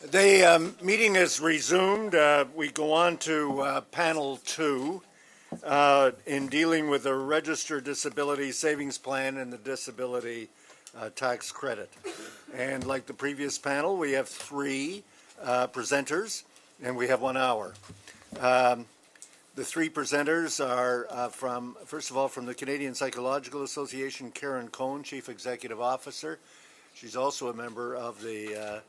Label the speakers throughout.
Speaker 1: The meeting is resumed. We go on to panel 2 in dealing with the Registered Disability Savings Plan and the Disability Tax Credit. And like the previous panel, we have 3 presenters, and we have 1 hour. The 3 presenters are first of all, from the Canadian Psychological Association, Karen Cohn, Chief Executive Officer. She's also a member of the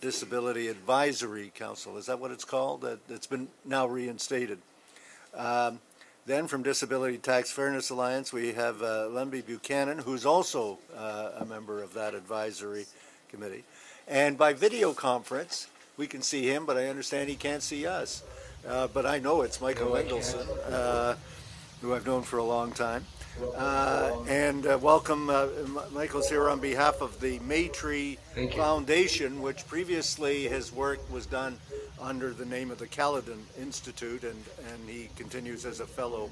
Speaker 1: Disability Advisory Council. Is that what it's called? It's been now reinstated. Then from Disability Tax Fairness Alliance, we have Lemby Buchanan, who's also a member of that advisory committee. And by video conference, we can see him, but I understand he can't see us. But I know it's Michael Mendelson, who I've known for a long time. Welcome, Michael's here on behalf of the Maytree Foundation, which previously his work was done under the name of the Caledon Institute, and he continues as a fellow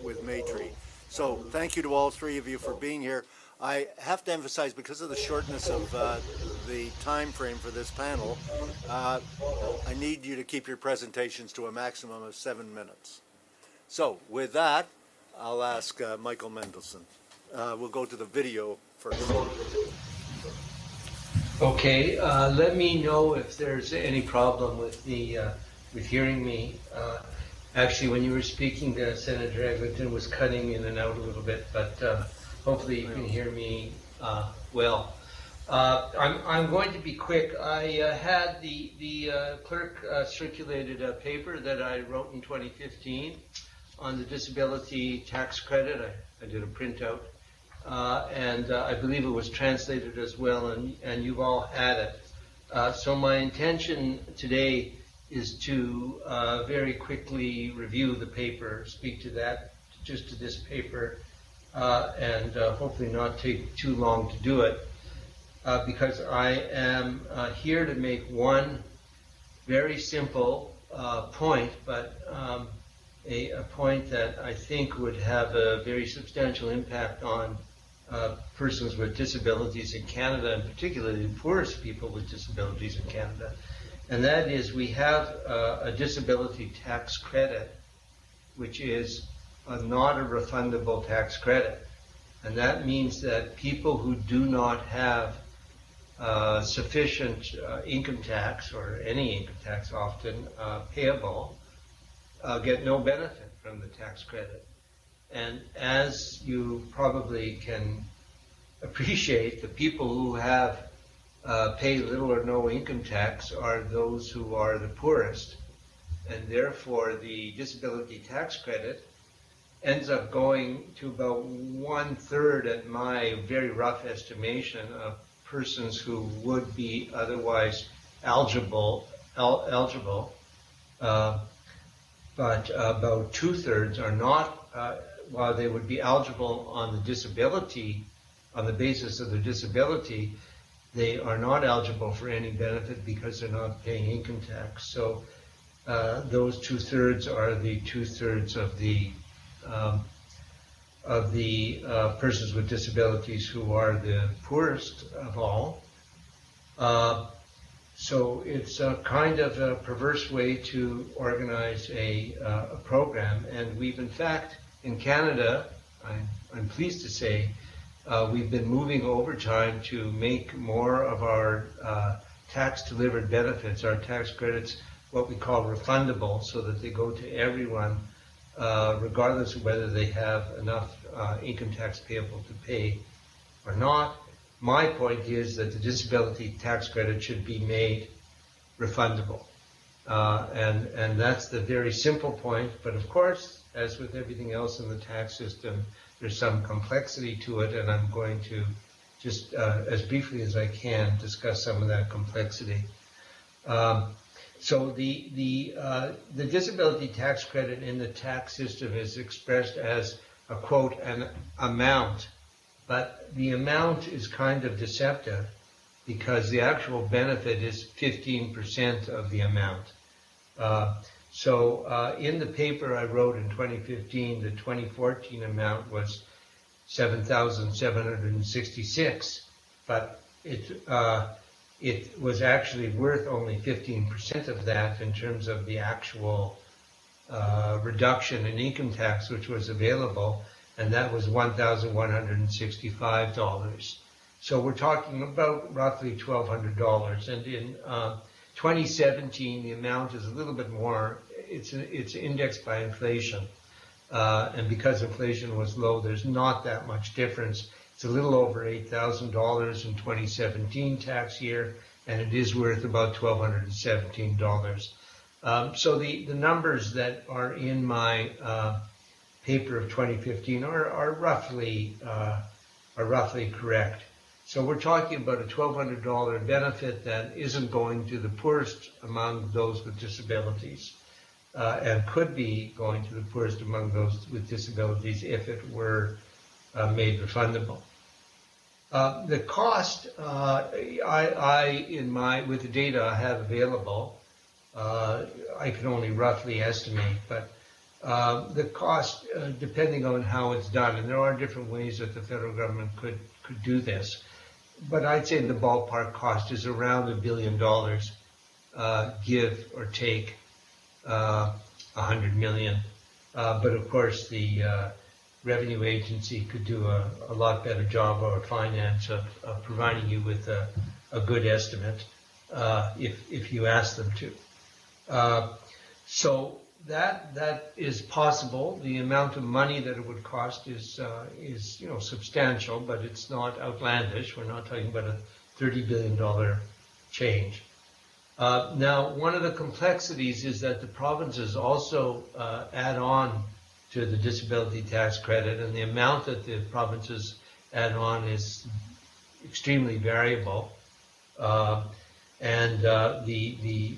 Speaker 1: with Maytree. So thank you to all 3 of you for being here. I have to emphasize, because of the shortness of the time frame for this panel, I need you to keep your presentations to a maximum of 7 minutes. So with that, I'll ask Michael Mendelson. We'll go to the video first.
Speaker 2: Okay, let me know if there's any problem with with hearing me. Actually, when you were speaking, Senator Eglinton was cutting in and out a little bit, but hopefully you can hear me well. I'm going to be quick. I had the clerk circulated a paper that I wrote in 2015 on the disability tax credit. I did a printout, and I believe it was translated as well, and you've all had it. So my intention today is to very quickly review the paper, speak to that, just to this paper, and hopefully not take too long to do it, because I am here to make one very simple point, but a point that I think would have a very substantial impact on persons with disabilities in Canada, and particularly the poorest people with disabilities in Canada. And that is, we have a disability tax credit, which is not a refundable tax credit. And that means that people who do not have sufficient income tax, or any income tax often, payable, get no benefit from the tax credit. And as you probably can appreciate, the people who have pay little or no income tax are those who are the poorest, and therefore the disability tax credit ends up going to about 1/3, at my very rough estimation, of persons who would be otherwise eligible, but about 2/3 are not. While they would be eligible on the disability, on the basis of their disability, they are not eligible for any benefit because they're not paying income tax. So those 2/3 are the 2/3 of the persons with disabilities who are the poorest of all. So it's a kind of a perverse way to organize a program. And we've, in fact, in Canada, I'm pleased to say, we've been moving overtime to make more of our tax-delivered benefits, our tax credits, what we call refundable, so that they go to everyone, regardless of whether they have enough income tax payable to pay or not. My point is that the disability tax credit should be made refundable. And that's the very simple point. But of course, as with everything else in the tax system, there's some complexity to it, and I'm going to just, as briefly as I can, discuss some of that complexity. So the disability tax credit in the tax system is expressed as a, quote, an amount. But the amount is kind of deceptive, because the actual benefit is 15% of the amount. So in the paper I wrote in 2015, the 2014 amount was $7,766, but it was actually worth only 15% of that in terms of the actual reduction in income tax which was available, and that was $1,165. So we're talking about roughly $1,200. And in 2017, the amount is a little bit more. It's indexed by inflation. And because inflation was low, there's not that much difference. It's a little over $8,000 in 2017 tax year, and it is worth about $1,217. So the numbers that are in my paper of 2015 are roughly correct. So we're talking about a $1,200 benefit that isn't going to the poorest among those with disabilities, and could be going to the poorest among those with disabilities if it were made refundable. The cost, with the data I have available, I can only roughly estimate, but the cost, depending on how it's done, and there are different ways that the federal government could do this, but I'd say the ballpark cost is around $1 billion, give or take $100 million. But of course, the revenue agency could do a lot better job, or finance, of providing you with a good estimate if you ask them to. So that is possible. The amount of money that it would cost is substantial, but it's not outlandish. We're not talking about a $30 billion change. Now, one of the complexities is that the provinces also add on to the disability tax credit, and the amount that the provinces add on is extremely variable. And they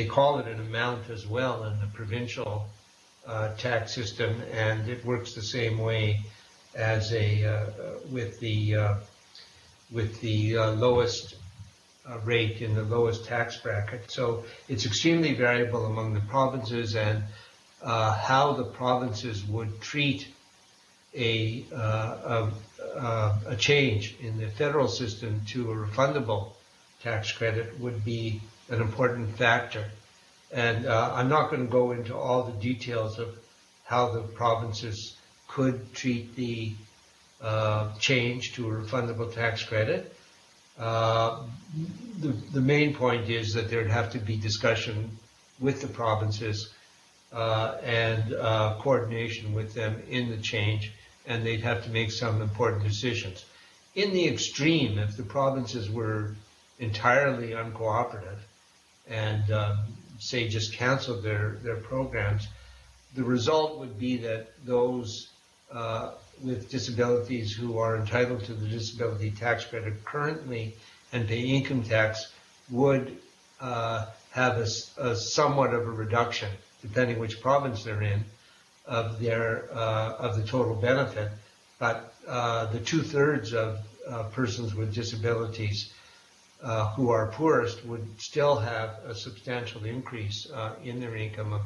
Speaker 2: call it an amount as well in the provincial tax system, and it works the same way as with the lowest rate in the lowest tax bracket. So it's extremely variable among the provinces, and how the provinces would treat a change in the federal system to a refundable tax credit would be an important factor. And I'm not going to go into all the details of how the provinces could treat the change to a refundable tax credit. The main point is that there'd have to be discussion with the provinces and coordination with them in the change, and they'd have to make some important decisions. In the extreme, if the provinces were entirely uncooperative and say just canceled their programs, the result would be that those with disabilities who are entitled to the disability tax credit currently and pay income tax would have a somewhat of a reduction, depending which province they're in, of the total benefit. But the 2/3 of persons with disabilities who are poorest would still have a substantial increase in their income of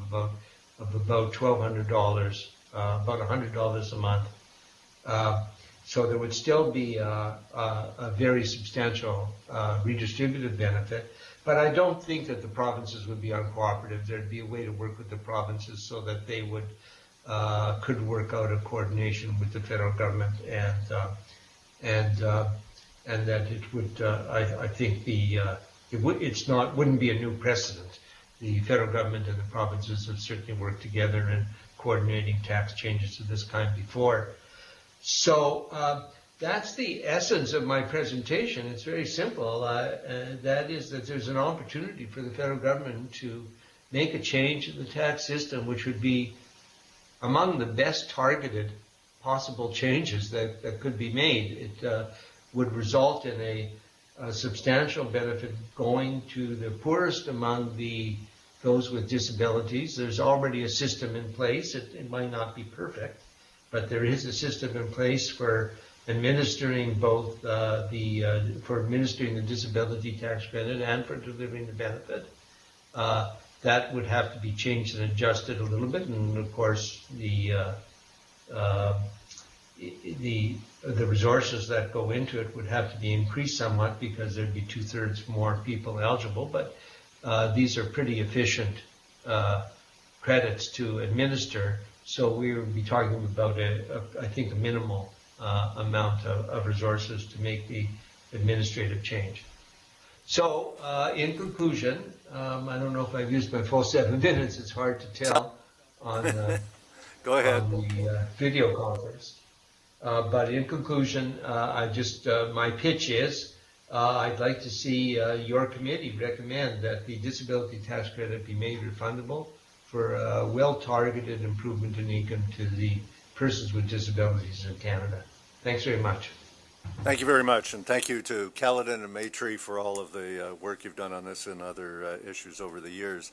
Speaker 2: about $1,200, about $100 a month. So there would still be a very substantial redistributive benefit. But I don't think that the provinces would be uncooperative. There'd be a way to work with the provinces so that they could work out a coordination with the federal government, and that it would, I think, wouldn't be a new precedent. The federal government and the provinces have certainly worked together in coordinating tax changes of this kind before. So that's the essence of my presentation. It's very simple. That is that there's an opportunity for the federal government to make a change in the tax system, which would be among the best targeted possible changes that could be made. It would result in a substantial benefit going to the poorest among those with disabilities. There's already a system in place. It might not be perfect, but there is a system in place for administering both for administering the disability tax credit and for delivering the benefit. That would have to be changed and adjusted a little bit, and of course the the resources that go into it would have to be increased somewhat because there'd be 2/3 more people eligible. But these are pretty efficient credits to administer. So we would be talking about, I think, a minimal amount of resources to make the administrative change. So in conclusion, I don't know if I've used my full 7 minutes. It's hard to tell on,
Speaker 1: Go ahead.
Speaker 2: on the video conference. But in conclusion, my pitch is I'd like to see your committee recommend that the disability tax credit be made refundable for a well-targeted improvement in income to the persons with disabilities in Canada. Thanks very much.
Speaker 1: Thank you very much, and thank you to Caledon and Maytree for all of the work you've done on this and other issues over the years.